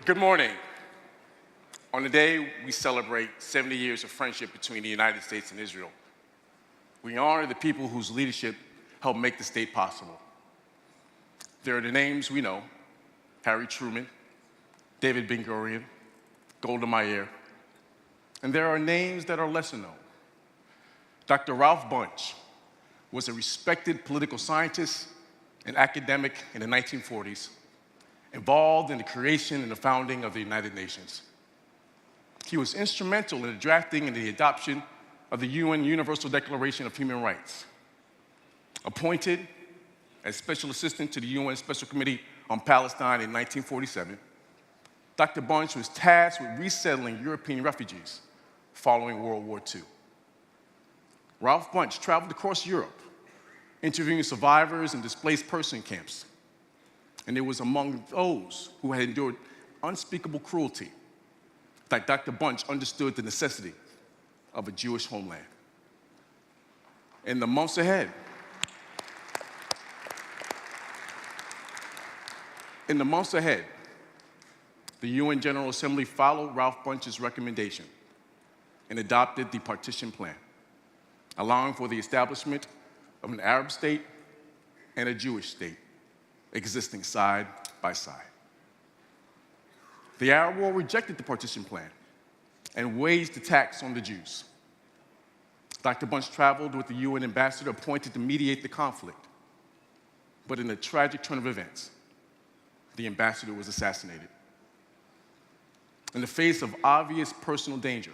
Good morning. On the day we celebrate 70 years of friendship between the United States and Israel, we honor the people whose leadership helped make the state possible. There are the names we know: Harry Truman, David Ben-Gurion, Golda Meir, and there are names that are lesser known. Dr. Ralph Bunche was a respected political scientist and academic in the 1940s, involved in the creation and the founding of the United Nations. He was instrumental in the drafting and the adoption of the UN Universal Declaration of Human Rights. Appointed as Special Assistant to the UN Special Committee on Palestine in 1947, Dr. Bunche was tasked with resettling European refugees following World War II. Ralph Bunche traveled across Europe, interviewing survivors in displaced person camps. And it was among those who had endured unspeakable cruelty that Dr. Bunche understood the necessity of a Jewish homeland. In the months ahead, the UN General Assembly followed Ralph Bunche's recommendation and adopted the partition plan, allowing for the establishment of an Arab state and a Jewish state, existing side by side. The Arab world rejected the partition plan and waged attacks on the Jews. Dr. Bunche traveled with the UN ambassador appointed to mediate the conflict. But in a tragic turn of events, the ambassador was assassinated. In the face of obvious personal danger,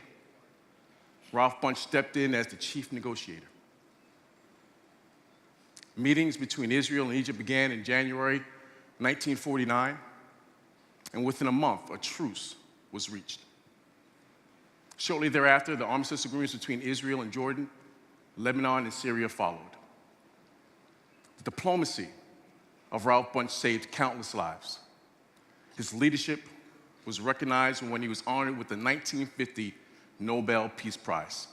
Ralph Bunche stepped in as the chief negotiator. Meetings between Israel and Egypt began in January 1949, and within a month, a truce was reached. Shortly thereafter, the armistice agreements between Israel and Jordan, Lebanon, and Syria followed. The diplomacy of Ralph Bunche saved countless lives. His leadership was recognized when he was honored with the 1950 Nobel Peace Prize.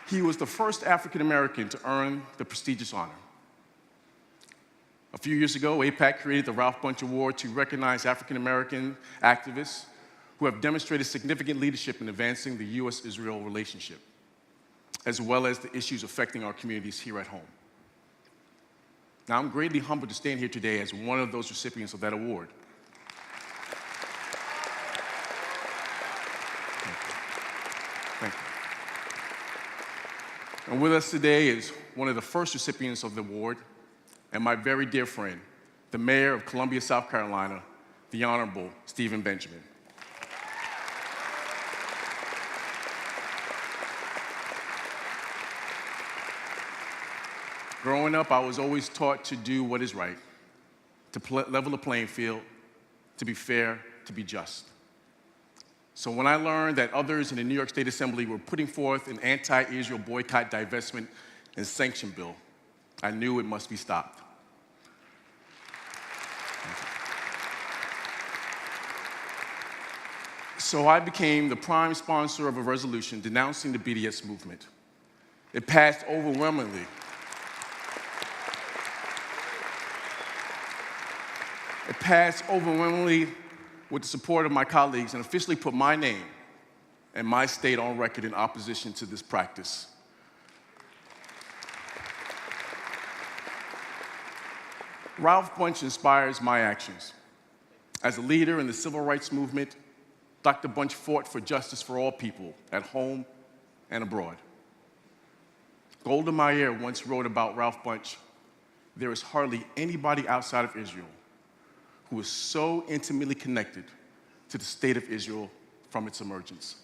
He was the first African American to earn the prestigious honor. A few years ago, AIPAC created the Ralph Bunche Award to recognize African American activists who have demonstrated significant leadership in advancing the U.S.-Israel relationship, as well as the issues affecting our communities here at home. Now, I'm greatly humbled to stand here today as one of those recipients of that award. Thank you. And with us today is one of the first recipients of the award, and my very dear friend, the mayor of Columbia, South Carolina, the Honorable Stephen Benjamin. Growing up, I was always taught to do what is right, to level the playing field, to be fair, to be just. So when I learned that others in the New York State Assembly were putting forth an anti-Israel boycott, divestment, and sanction bill, I knew it must be stopped. So I became the prime sponsor of a resolution denouncing the BDS movement. It passed overwhelmingly. It passed overwhelmingly with the support of my colleagues and officially put my name and my state on record in opposition to this practice. Ralph Bunche inspires my actions. As a leader in the civil rights movement, Dr. Bunche fought for justice for all people at home and abroad. Golda Meir once wrote about Ralph Bunche, "There is hardly anybody outside of Israel who is so intimately connected to the state of Israel from its emergence."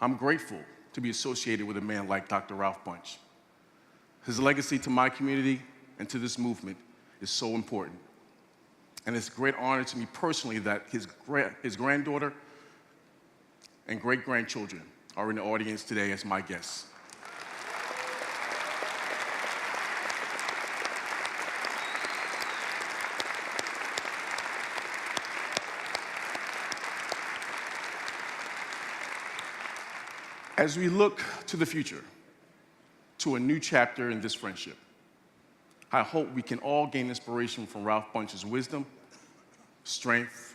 I'm grateful to be associated with a man like Dr. Ralph Bunche. His legacy to my community and to this movement is so important. And it's a great honor to me personally that his granddaughter and great-grandchildren are in the audience today as my guests. As we look to the future, to a new chapter in this friendship, I hope we can all gain inspiration from Ralph Bunche's wisdom, strength,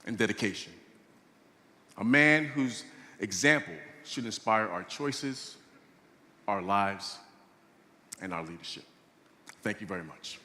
and dedication. A man whose example should inspire our choices, our lives, and our leadership. Thank you very much.